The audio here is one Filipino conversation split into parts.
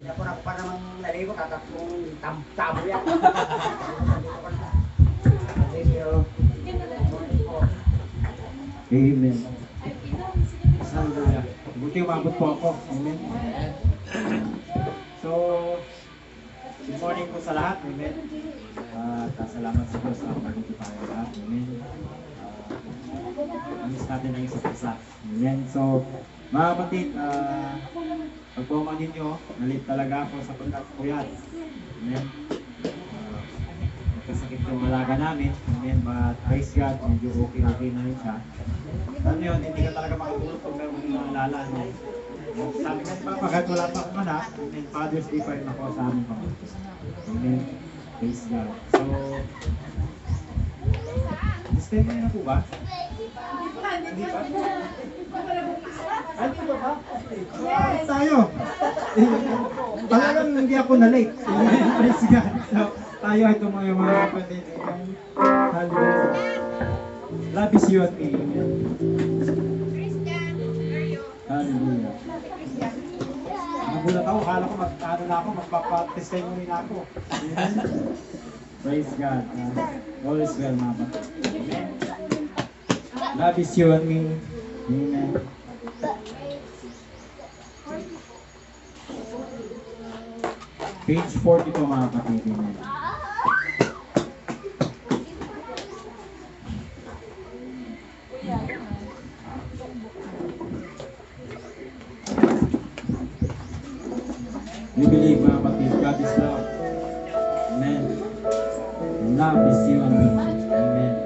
Hindi ako pa namang naligo, tatatlong tabo yan. Thank you. Amen. Hallelujah. Buti umabot po ako. Amen. So, good morning po sa lahat. Amen. Salamat sa Diyos na mabuti tayo lahat. Amen. Miss natin ang isa't isa. Amen. So, mga kapatid, pagpuman ninyo, nalit talaga ako sa pagkakapuyat. Amen. Magkasakit yung alaga namin. Amen. But praise God, medyo okay na rin siya. Ano yun, hindi ka talaga makatulog pag meron yung nalala niya. Sabi kasi pa, kahit wala pa akong anak, amen, Father's Day pa rin ako sa aming pamilya. Amen. Praise God. So, disclaimer na po ba? Hindi pa? Ano ba ba? Yes! Tayo! Talagang hindi ako na-late. Amen. Praise God. So, tayo ay tumayo mga kapatid. Amen. Hallelujah. Love is you at me. Amen. Hallelujah. Nagulat ako, kala ko magpapatestimony na ako. Amen. Praise God. All is well, mga kapatid. Amen. Love is you and me. Amen. Page 40 po, mga kapatid. Amen. We believe, mga kapatid, God is love. Amen. Love is you and me. Amen.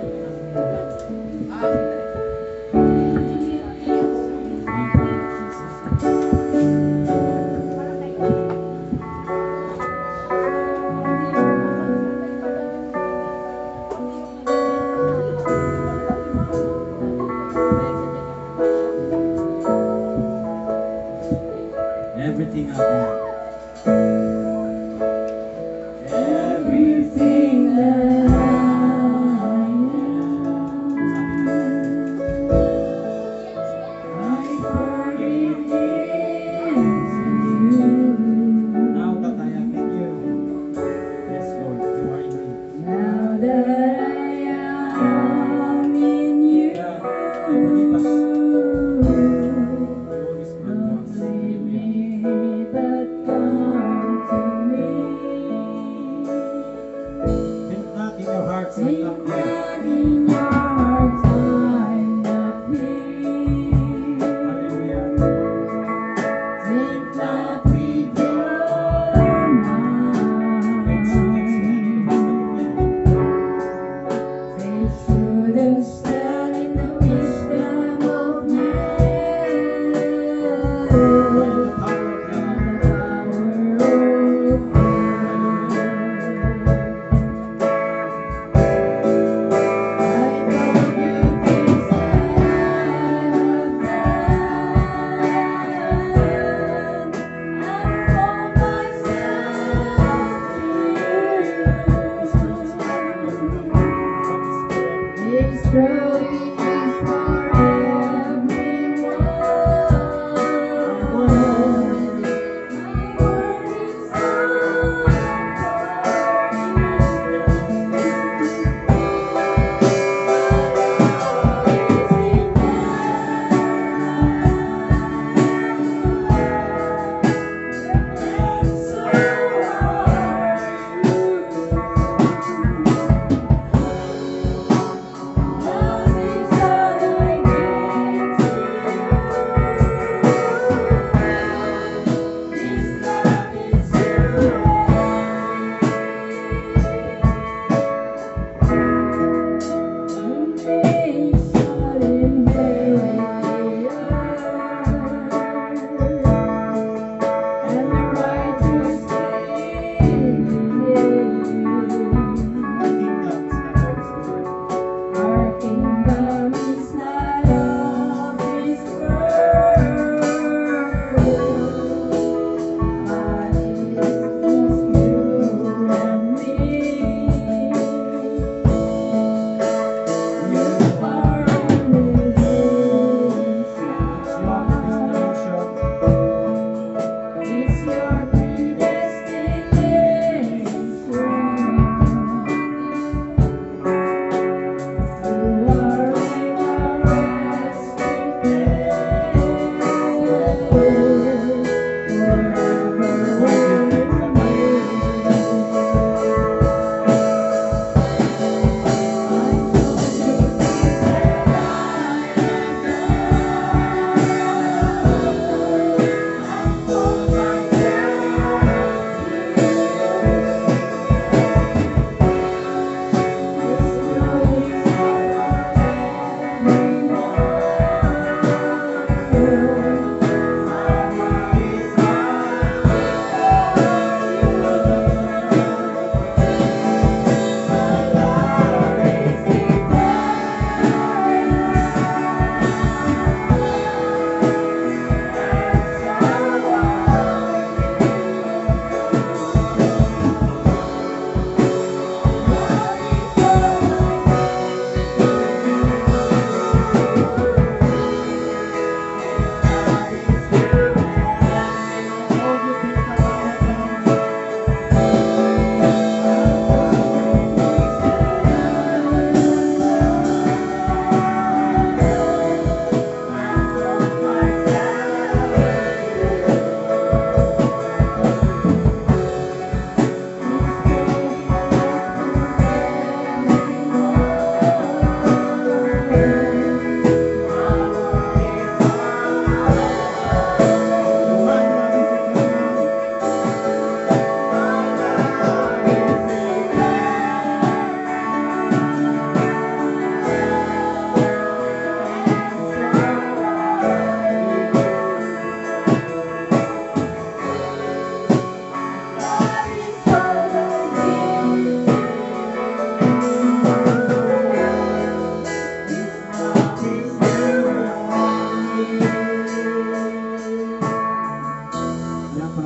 Thank you, Jesus. Everything I have. Everything that I pour it into you. Now that I am in you, yes Lord, you are in me. Now that I am in you, Holy Spirit,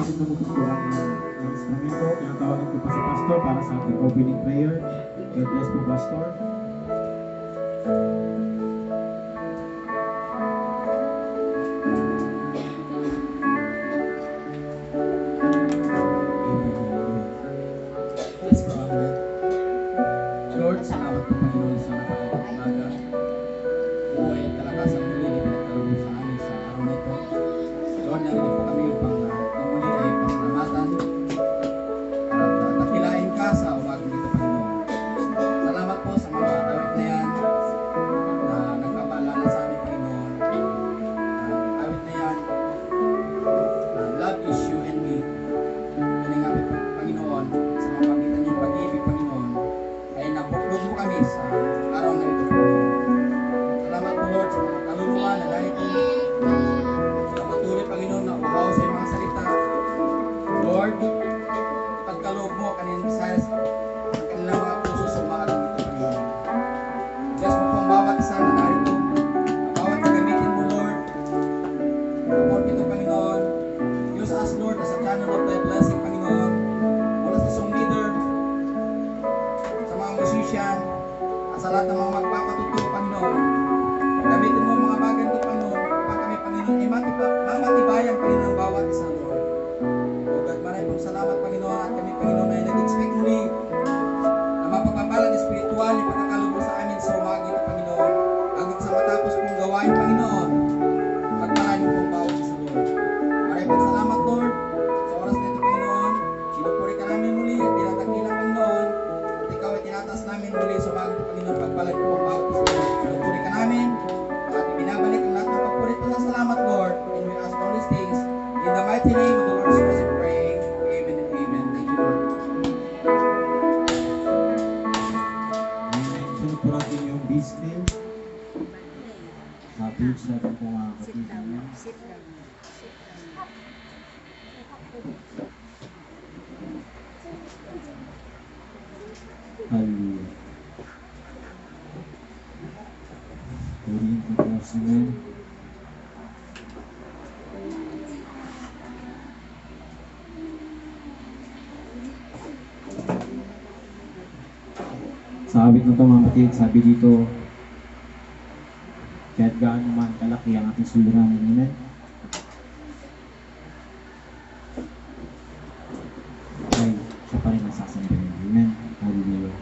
ating namumuktuan ng instrumento. Tinatawagan ko pa si Pastor para sa ating opening prayer. God bless po, Pastor. Let's go on, Lord. Lord, salamat po Panginoon sa napakailang umaga. Ito ay kalakasan muli na pinagkaroon sa amin sa araw na ito. Lord, narito po kami upang muli ay pasalamatan at dakilain ka sa umagang ito, Panginoon. Salamat po sa mga awit na yan na nagpapaalala sa amin, Panginoon. Awit na yan, love is you and me. Pinangapit po, Panginoon, sa mamagitan niyong pag-ibig, Panginoon, ay nabuklod mo kami sa araw na ito, Panginoon. Salamat po, Lord, sa mga kaluluwa na narito na patuloy, Panginoon, na uhaw sa iyong mga salita. Lord, pagkaloob mo kanina Visayas ang kanilang mga puso sa umagang ito, Panginoon. Bless mo po ang bawat isa na narito, ang bawat gagamitin mo, Lord. Support ito, Panginoon. Use us, Lord, as a channel of thy blessing, Panginoon. Mula sa song leader, sa mga musician, at sa lahat ng mga magpapatuturo, Panginoon. Gamitin mo ang mga bagay ito, Panginoon, upang kami, Panginoon, ay mamatibayan, Panginoon, ang bawat isa, Lord. O God, maraming pong salamat, Panginoon, at kami, Panginoon, ay nag-expect muli na mapagpapalang espiritual yung pagkakalubog sa amin sa umaga ito, Panginoon. Hanggang sa matapos pong gawain, Panginoon, pagpalain mo pong bawat isa, Lord. Maraming pong salamat, Lord, sa oras na ito, Panginoon. Pinupuri ka namin muli at tinatakilang, Panginoon. At ikaw ay tinataas namin muli sa umaga ito, Panginoon, pagpalain mo pong bawat isa, Lord. Pinupuri ka namin at ibinabalik ang lahat ng pagpurit na salamat, Lord. And we ask all these things in the mighty name of the Lord Jesus, we pray. Amen and amen. Thank you, Lord. I-mention po natin yung business. Sa page natin po mga kapatid. Hallelujah. Purihin po po sa Amen. Sa awit na ito mga kapatid, sabi dito, kahit gaano man kalaki ang ating suliranin, amen? Ay, siya pa rin nasasambahin, amen? Hallelujah.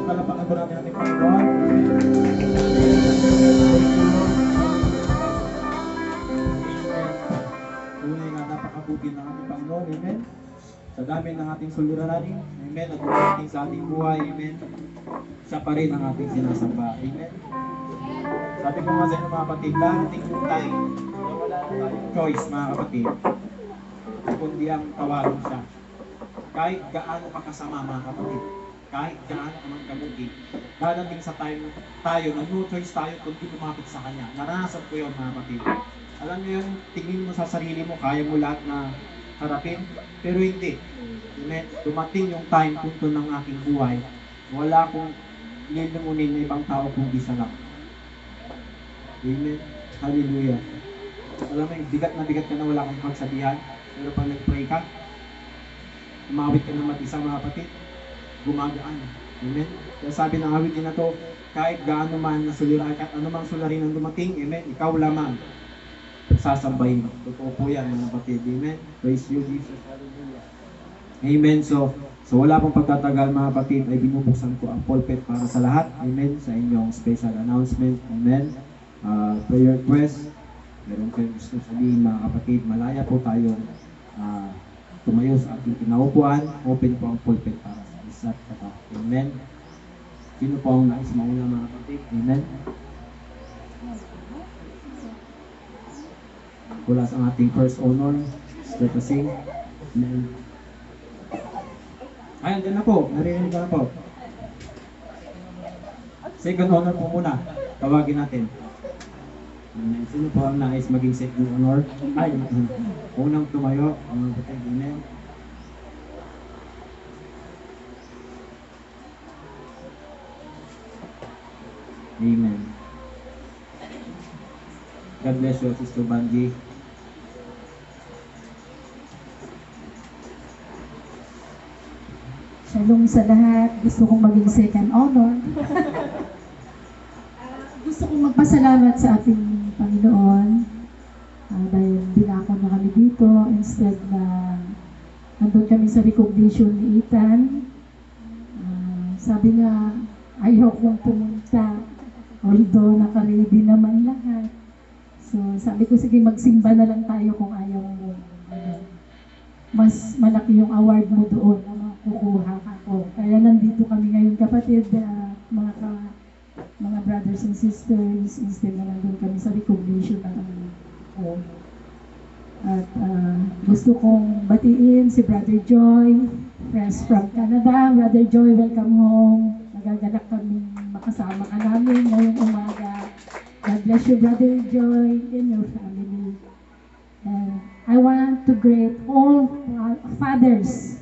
Palapakan po natin ating Panginoon. Tunay nga napakabuti ng ating Panginoon. Amen. Sa dami ng ating suliranin. Amen. At dumating sa ating buhay. Amen. Siya pa rin ang ating sinasamba. Amen. Sabi ko nga sa inyo mga kapatid, darating yung time na wala na tayong choice mga kapatid, kundi ang tawagin siya. Kahit gaano ka kasama mga kapatid, kahit gaano ka man kabuti, darating sa time tayo na no choice tayo kundi lumapit sa Kanya. Naranasan ko yun mga kapatid. Alam niyo yung tingin mo sa sarili mo, kaya mo lahat na harapin, pero hindi. Amen. Dumating yung time, punto ng aking buhay, wala akong nilumunin na ibang tao kundi siya lang. Amen. Hallelujah. Alam mo, bigat ka na wala kang pagsabihan. Pero pag nag-pray ka, umawit ka na mag-isa mga kapatid, gumagaan. Amen. Kaya sabi ng awitin na to, kahit gaano man nasuliran ka, anumang sularin ang dumating, amen, ikaw lamang sasambahin. Totoo po yan mga kapatid. Amen. Praise you, Jesus. Hallelujah. Amen. So wala pong pagtatagal mga kapatid, ay binubuksan ko ang pulpit para sa lahat. Amen. Sa inyong special announcement. Amen. Prayer request. Meron kayong gusto sabihin mga kapatid, malaya po tayong tumayo sa ating kinaupuan. Open po ang pulpit para sa isa't kata. Amen. Sino po ang nais mauna mga kapatid? Amen. Wala sa ating first honor, Sister Pasing. Amen. Ay, andyan na po. Narinig na po. Second honor po muna. Tawagin natin. Amen. Sino po ang nais maging second honor? Ay, unang tumayo. Ang kapatid. Amen. Amen. God bless you, Sister Banji. Shalom sa lahat. Gusto kong maging second honor. Gusto kong magpasalamat sa ating Panginoon dahil binako na kami dito instead na nandun kami sa recognition ni Ethan. Sabi nga, ayaw kong pumunta although naka-ready naman lahat. So sabi ko, sige magsimba na lang tayo kung ayaw mo. Mas malaki yung award mo doon na makukuha ako. Kaya nandito kami ngayon kapatid, mga brothers and sisters, instead na nandun kami sa recognition ng ko. At gusto kong batiin si Brother Joy, friends from Canada. Brother Joy, welcome home. Nagagalak kami makasama ka namin ngayong umaga. God bless you, Brother Joy, and your family. And I want to greet all fathers.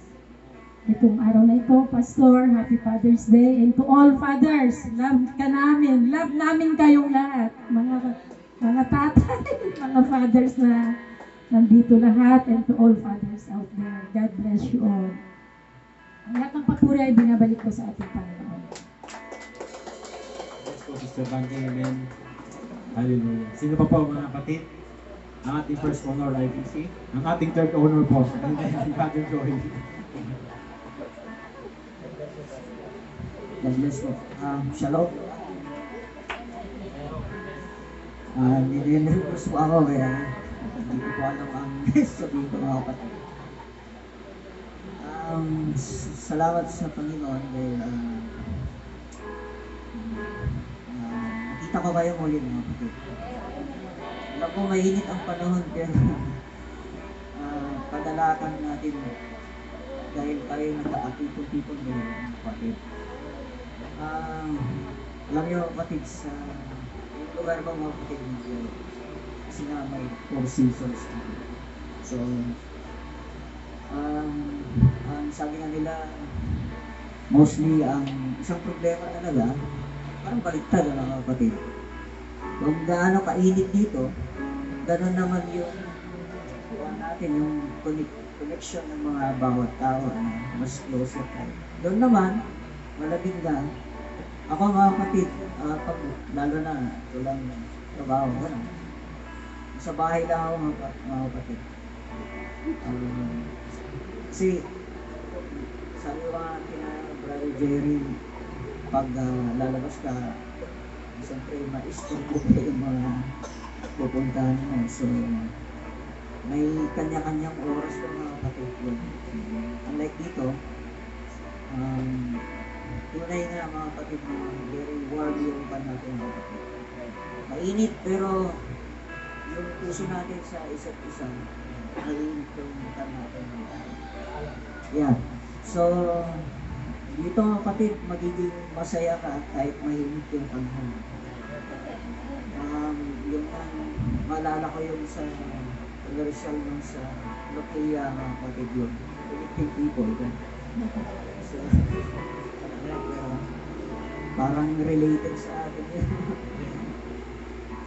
Itong araw na ito, Pastor, Happy Father's Day. And to all fathers, love ka namin. Love namin kayong lahat. Mga tatay, mga fathers na nandito lahat. And to all fathers out there, God bless you all. Ang lahat ng papuri ay binabalik ko sa ating Panginoon. Bless po, Sister Banji. Amen. Hallelujah. Sino pa po mga kapatid? Ang ating first honor, IPC. Ang ating third honor po. Amen. Brother Joy. God bless po. Shalom. Nilinervous po ako kaya hindi ko po alam ang sabihin ko mga kapatid. Salamat sa Panginoon dahil nakita ko kayo muli mga kapatid. Alam ko mainit ang panahon pero padalakan natin dahil tayo nagkakatipon-tipon ngayon mga kapatid. Alam niyo kapatid, sa lugar ko mga kapatid kasi na may 4 seasons na. So, ang sabi nga nila, mostly ang isang problema talaga, parang baliktad mga kapatid. Kung gaano kainit dito, gano'n naman yung natin, yung connection ng mga bawat tao, mas closer tayo. Doon naman, malamig na. Ako mga kapatid, pag lalo na walang trabaho, gano'n. Sa bahay lang ako mga kapatid. Kasi sabi ko nga kina Brother Jerry, pag lalabas ka, siyempre ma-istorbo ka yung mga pupuntahan mo. So, may kanya-kanyang oras ng mga kapatid yun. Unlike dito, tunay na mga kapatid mo, very warm yung pan natin mga kapatid. Mainit pero yung puso natin sa isa't isa, mainit yung pan natin. Yeah. So, dito mga kapatid, magiging masaya ka kahit mainit yung panahon. Yung maalala ko yung sa commercial nung sa Nokia mga kapatid yun. Philippine people. So, parang related sa atin yun.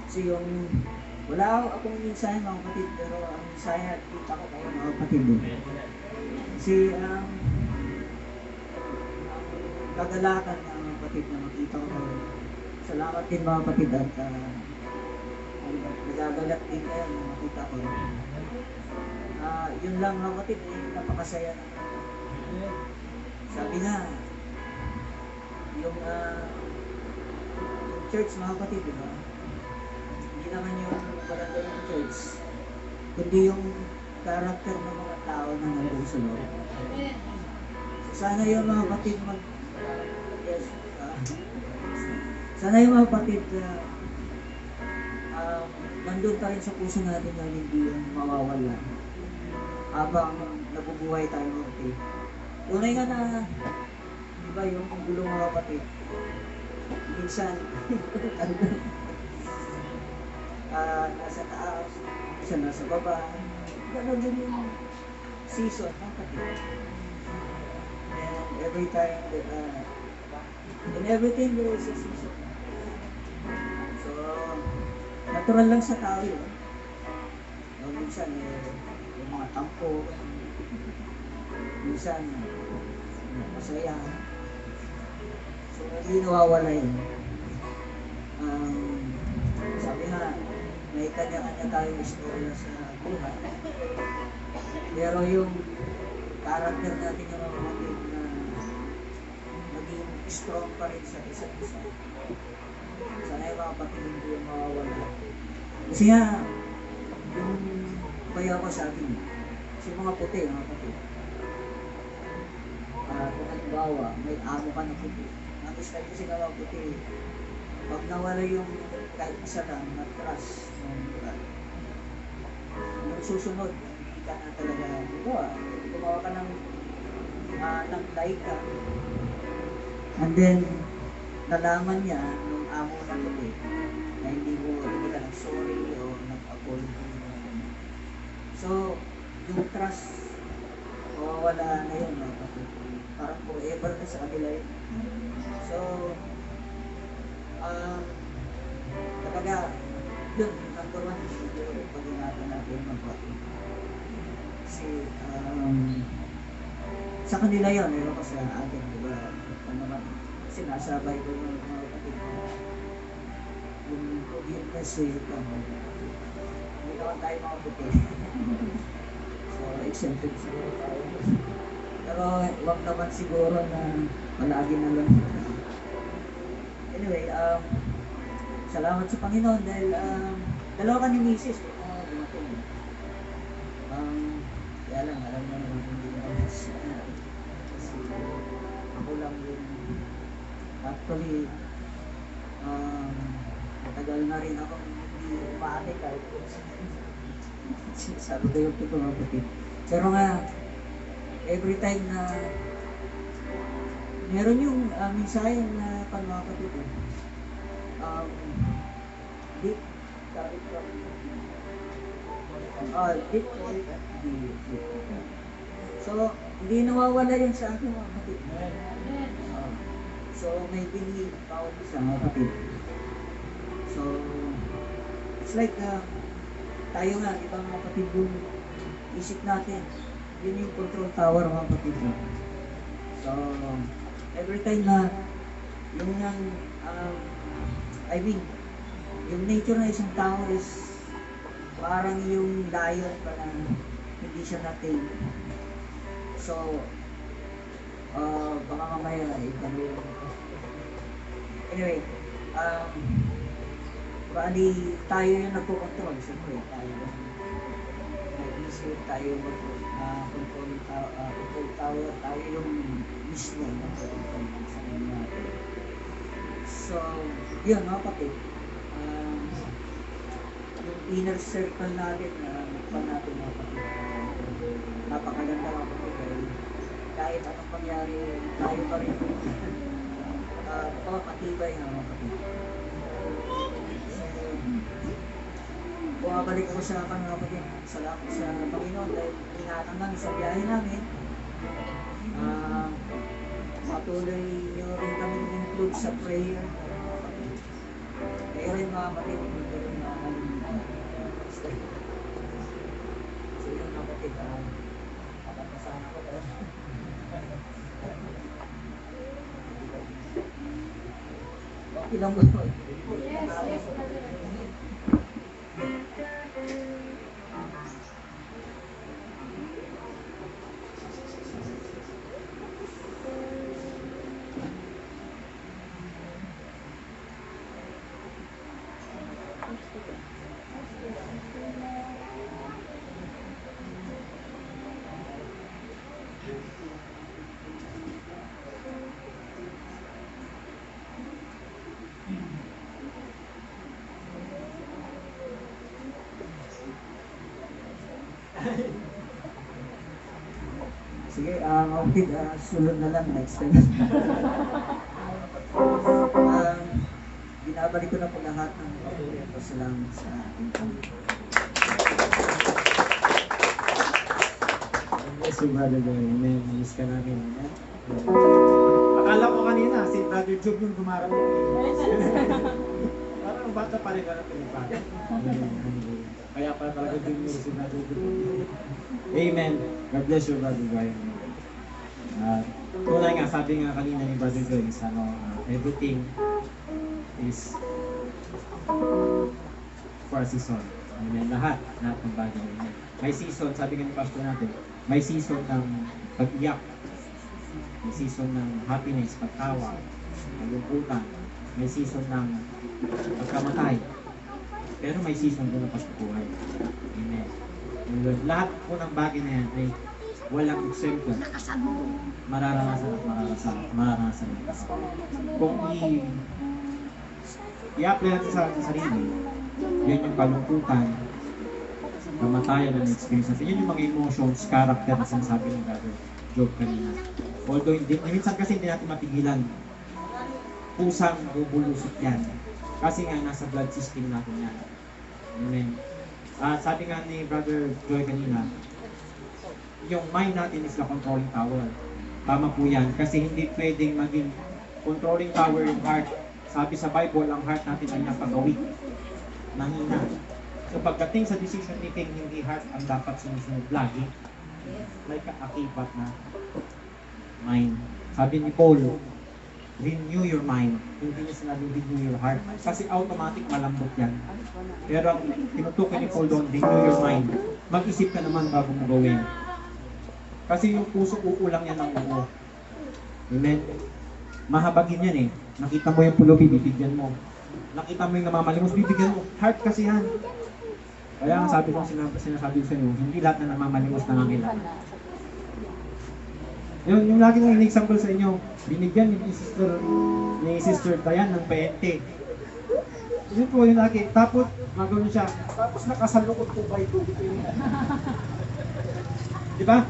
Kasi yung, wala akong mensahe mga kapatid, pero ang mensahe at kita ko kayo mga kapatid. Kasi kagalakan ng mga kapatid na makita ko kayo. Salamat din mga kapatid at nagagalat din kayo na makita ko. Yun lang mga kapatid, napakasaya na. Sabi nga, yung church mga kapatid, diba? Hindi naman yung barangay ng church, kundi yung character ng mga tao na nandun sa loob. So, sana yung mga kapatid sana yung mga kapatid nandun pa rin sa puso natin na hindi yung mawawala habang nabubuhay tayo mga kapatid. Tunay nga na, di ba yung gulo mga kapatid, minsan nasa taas, minsan nasa baba, gano'n din yung season mga kapatid. And every time in everything there is a season. So, natural lang sa tao yun. Minsan, yung mga tampo, minsan, masaya. So, hindi nawawala yun. Sabi nga, may kanya-kanya tayong istorya sa buhay. Pero yung character natin yung mga kapatid na maging strong pa rin sa isa't isa. Sana yung mga kapatid hindi yung mawawala. Kasi nga, yung bayaw ko sa akin, kasi mga puti, mga kapatid. Kung halimbawa, may amo ka na puti. Nakistay kasi na mga puti. Pag nawala yung kahit isa lang na trust yung susunod, hindi ka na talaga ito gumawa ka ng like ka. And then, nalaman niya nung amo na puti na hindi ka nag-sorry o nag-apology. So, yung trust, mawawala na yun. Parang forever na sa kanila yun. So, talaga, yun, number one issue yung pag-ingatan natin ng kapatid. Kasi, sa kanila yun, yun kasi atin, di ba? Kasi nasa Bible ng mga kapatid ko. Yung forgiveness with hindi naman tayo mga puti. So, exempted siguro tayo. Pero, wag naman siguro na palagi na lang. Anyway, salamat sa Panginoon dahil dalawa ka ni Mrs. Dumating. Kaya lang, alam mo naman hindi naman kasi ako lang yung actually matagal na rin ako hindi umaate kahit sinasabi ko yung pito mga kapatid. Pero nga, every time na meron yung mensahe na mga kapatid deep so hindi nawawala yun sa akin mga kapatid. So may believe bawat isa mga kapatid. So it's like tayo nga, di ba mga kapatid, yung isip natin, yun yung control tower mga kapatid. So every time na yung yung nature na isang tao is parang yung lion pa na hindi siya na-tame. So, baka mamaya, Anyway, bali tayo yung nagpo-control. Siyempre, tayo nag-isip, tayo mag-control tayo yung mismo nagpo-control sa kanya. So, yun mga kapatid. Yung inner circle natin na natin mga kapatid. Napakaganda mga kapatid. Kahit anong pangyari, tayo pa rin. Matibay na mga kapatid. Bumabalik ako sa mga kapatid. Salamat sa Panginoon dahil ingatan namin sa biyahe namin. Patuloy nyo rin kami include sa prayer. Kayo rin mga kapatid, hindi rin makakalimutan. So yun mga kapatid, nakapasama ko tayo. Ilang ba? Yes. Sige, kapatid, sunod na lang next time. Binabalik ko na po lahat ng patuloy at pasalamat sa ating Panginoon. Yes, yung Brother Joy. Amen. Miss ka namin. Amen. Akala ko kanina, si Brother Job yung dumarating. Parang bata pa rin ka na pinipata. Kaya pala talaga din yung si Brother Job. Amen. God bless you, Brother Joy. Tunay nga, sabi nga kanina ni Brother Joy, is everything is for a season. Amen. Lahat ng bagay. Amen. May season, sabi nga ni Pastor natin, may season ng pag-iyak, may season ng happiness, pagtawa, malungkutan, may season ng pagkamatay, pero may season din ng pagbubuhay. Amen. And lahat po ng bagay na yan ay walang exemption. Mararanasan at mararanasan ng tao. Kung i-apply natin sa ating sarili, yun yung kalungkutan, kamatayan na na-experience natin. Yun yung mga emotions, character na sinasabi ng Brother Job kanina. Although, minsan kasi hindi natin mapigilan. Pusang bubulusot yan. Kasi nga, nasa blood system natin yan. Amen. Sabi nga ni Brother Joy kanina, yung mind natin is the controlling tower. Tama po yan. Kasi hindi pwedeng maging controlling tower yung heart. Sabi sa Bible, ang heart natin ay napagawik. Nangina. So pagdating sa decision making, hindi heart ang dapat sumusunod lagi. Like akibat na mind. Sabi ni Paul, renew your mind. Hindi niya sinabing renew your heart. Kasi automatic malambot yan. Pero ang tinutukoy ni Paul doon, renew your mind. Mag-isip ka naman bago mo gawin. Kasi yung puso uulang yan ng uo. Amen? Mahabagin yan eh. Nakita mo yung pulubi, bibigyan mo. Nakita mo yung namamalimos, bibigyan mo. Heart kasi yan. Kaya ang sabi ko, sinasabi ko sa inyo, hindi lahat na namamalimos na nangailangan. Yung lagi kong in-example sa inyo, binigyan ni Sister Dayan ng 20. Yun po yung lagi. Tapos, magawin siya. Tapos nakasalukot 2x2. Diba?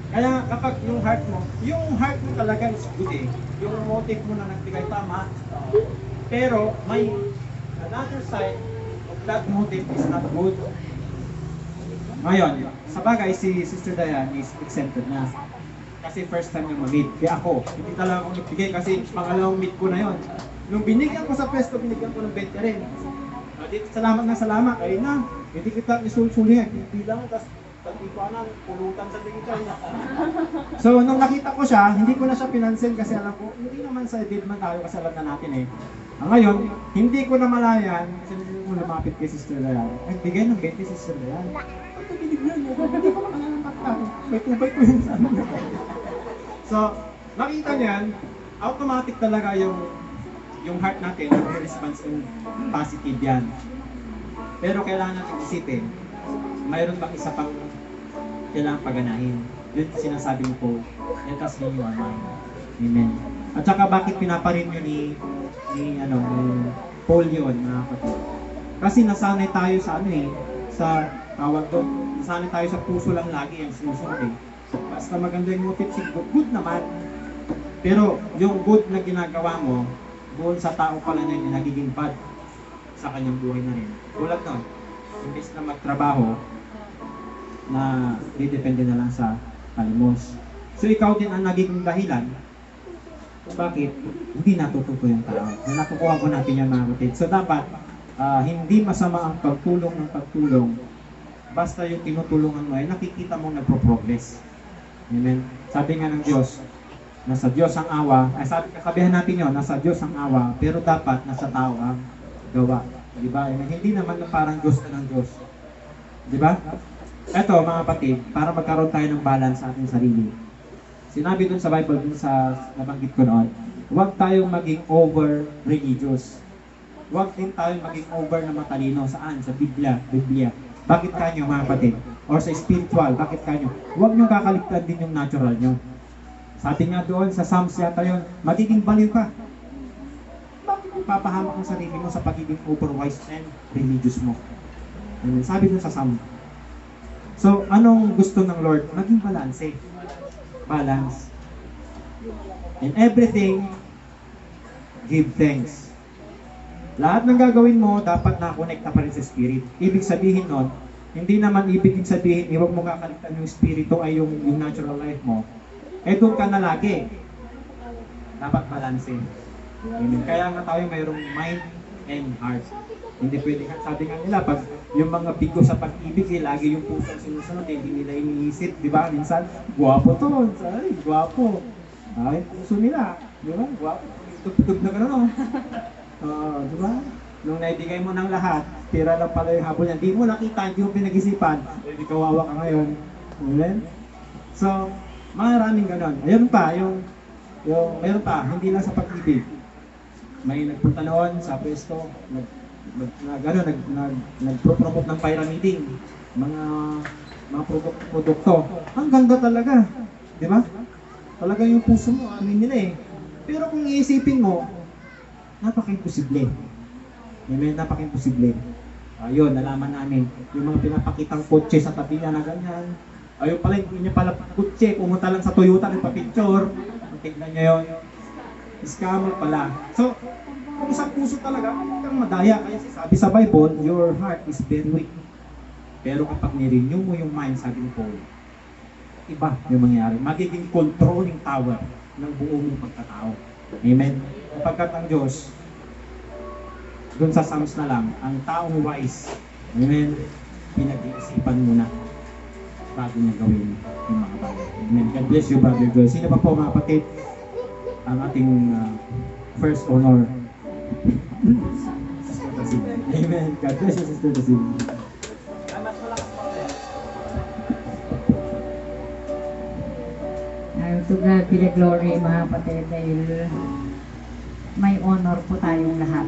Kaya kapag yung heart mo talaga is good eh. Yung motive mo na nagbigay tama. Pero may another side of that motive is not good. Ngayon, sa bagay si Sister Dayan is exempted na. Kasi first time yung mag-meet. Kaya ako, hindi talaga ako nagbigay kasi pangalawang meet ko na yon. Nung binigyan ko sa pesto, binigyan ko ng 20 rin. Salamat na salamat. Ayun na, hindi kita isulsuli. Hindi lang, tapos hindi ko na pulutan sa tingin niya. So, nung nakita ko siya, hindi ko na siya pinansin kasi alam ko, hindi naman sa edit man tayo kasi alam na natin eh. Ngayon, hindi ko na malayan kasi hindi ko lumapit kay Sister Dayan. Nagbigay ng 20 Sister Dayan. Ito binigyan mo, hindi ko makakalampakan. May tubay ko yun sa ano. So, nakita niyan, automatic talaga yung yung heart natin, nag-response ng positive yan. Pero kailangan natin isipin, mayroon bang isa pang kailangan paganahin. Yun sinasabi ko, let us renew our mind. Amen. At saka bakit pinaparin yun ni Paul yun, mga kapatid? Kasi nasanay tayo sa sa tawag doon, nasanay tayo sa puso lang lagi ang sinusunod eh. Basta maganda yung motive, good naman. Pero yung good na ginagawa mo, doon sa tao pala na yung nagiging bad sa kanyang buhay na rin. Tulad nun, imbes na magtrabaho, na didepende na lang sa kalimos. So ikaw din ang nagiging dahilan kung bakit hindi natututo yung tao. Na nakukuha ko natin yan, mga kapatid. So dapat, hindi masama ang pagtulong ng pagtulong. Basta yung tinutulungan mo ay nakikita mong nagpo-progress. Amen. Sabi nga ng Diyos, nasa Diyos ang awa. Ay sabihan natin yun, nasa Diyos ang awa, pero dapat nasa tao ang gawa. Diba? Amen. Hindi naman na parang Diyos ka ng Diyos. Diba? Eto, mga kapatid, para magkaroon tayo ng balance sa ating sarili. Sinabi dun sa Bible, dun sa nabanggit ko noon, huwag tayong maging over-religious. Huwag din tayong maging over na matalino. Saan? Sa Biblia. Bakit kanyo, mga kapatid? Or sa spiritual, bakit kanyo? Huwag nyo kakaligtan din yung natural nyo. Sabi nga doon sa Psalms yata yun, magiging baliw ka. Bakit mo papahamak ang sarili mo sa pagiging overwise and religious mo? Sabi doon sa Psalms. So, anong gusto ng Lord? Maging balance. Balance. In everything, give thanks. Lahat ng gagawin mo, dapat na-connect pa rin sa Spirit. Ibig sabihin nun, hindi naman ibig sabihin, huwag mo kakaligtan yung Spirito ay yung natural life mo. Doon ka na lagi. Dapat balance. Amen. Kaya nga tayo mayroong mind and heart. Hindi pwede, sabi nga nila, pag yung mga bigo sa pag-ibig, lagi yung puso sinusunod, hindi nila iniisip, di ba? Minsan, guwapo to, ay, guwapo. Ay, puso nila, di ba? Guwapo, tugtog na gano'n, di ba? Nung naibigay mo ng lahat, tira lang pala yung habol niya, di mo nakita, hindi mo pinag-isipan, hindi kawawa ka ngayon. Amen? So, maraming gano'n. Ayun pa, mayroon pa, hindi lang sa pag-ibig. May nagpunta noon sa pwesto, nag-promote ng pyramiding, mga produkto. Ang ganda talaga, di ba? Talaga yung puso mo, nila eh. Pero kung iisipin mo, napaka-imposible. Amen, napaka-imposible. Ayun, nalaman namin, yung mga pinapakitang kotse sa tabi niya na ganyan. Ayun pala, hindi niya pala kotse, pumunta lang sa Toyota, nagpa-picture. Tignan niya yun. Scammer pala. So, kung isang puso talaga, huwag kang madaya. Kaya sabi sa Bible, your heart is very weak. Pero kapag nirenew mo yung mind, sabi ni Paul, iba yung mangyayari. Magiging controlling tower ng buong mong pagkatao. Amen? Kapagkat ang Diyos, dun sa Psalms na lang, ang taong wise, amen, pinag-iisipan muna bago niya gawin yung mga bagay. Amen. God bless you, Brother Joy. Sino pa po, mga kapatid, ang ating first honor? Amen. God bless you, Sister Dasim. To God be the glory, mga kapatid, dahil may honor po tayong lahat.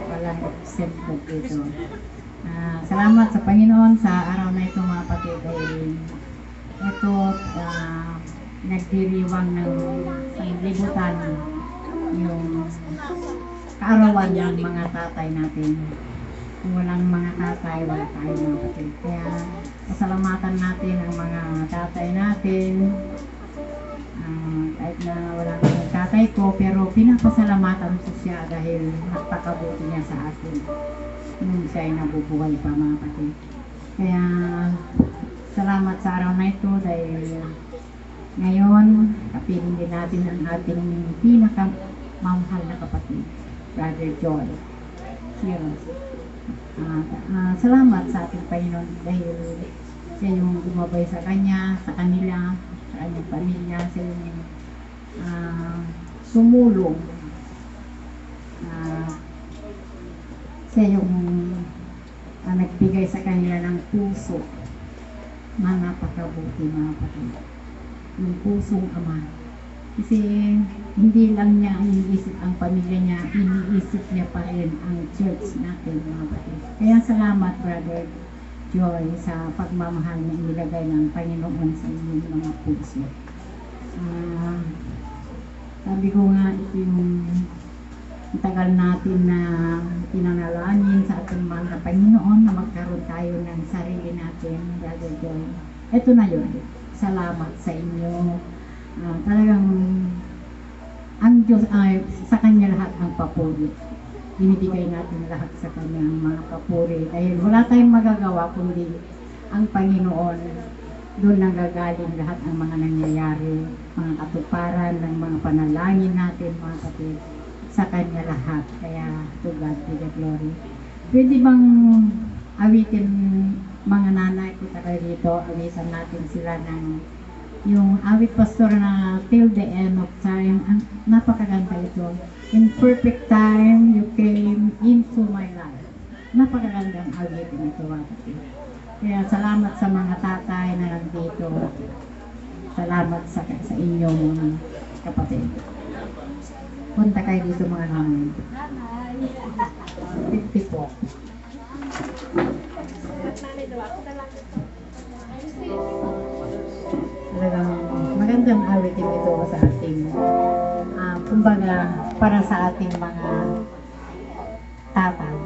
Walang exception dito. Salamat sa Panginoon sa araw na ito, mga kapatid, dahil ito nagdiriwang ng sanglibutan yung kaarawan ng mga tatay natin. Kung walang mga tatay, wala tayo, mga kapatid. Kaya pasalamatan natin ang mga tatay natin. Kahit na wala kang tatay ko, pero pinapasalamatan ko siya dahil napakabuti niya sa akin nung siya ay nabubuhay pa, mga kapatid. Kaya salamat sa araw na ito dahil ngayon kapiling din natin ang ating pinakamamahal na kapatid, Brother Joy. Cheers. Salamat sa ating Panginoon dahil siya yung gumabay sa kanya, sa kanila, sa kanyang pamilya, siya yung sumulong. Siya yung nagbigay sa kanila ng puso na napakabuti, mga kapatid. Yung pusong ama. Kasi hindi lang niya iniisip ang pamilya niya, iniisip niya pa rin ang church natin mga kapatid. Kaya salamat Brother Joy sa pagmamahal na inilagay ng Panginoon sa inyong mga puso. Sabi ko nga ito yung tagal natin na pinanalangin sa ating mga Panginoon na magkaroon tayo ng sarili natin, Brother Joy. Ito na yun. Salamat sa inyo. Talagang ang Diyos ay sa Kanya lahat ang papuri. Binibigay natin lahat sa Kanyang mga papuri. Dahil wala tayong magagawa kundi ang Panginoon. Doon nanggagaling lahat ng mga nangyayari, mga katuparan ng mga panalangin natin, mga kapatid. Sa Kanya lahat. Kaya to God be the glory. Pwede bang awitin mga nanay kita kayo dito, awisan natin sila ng yung awit pastor na till the end of time. Ang napakaganda ito. In perfect time, you came into my life. Napakagandang awit ito. Kaya salamat sa mga tatay na nandito. Salamat sa inyong kapatid. Punta kayo dito mga namin. 54. Talagang magandang awitin ito sa ating kumbaga para sa ating mga tatay.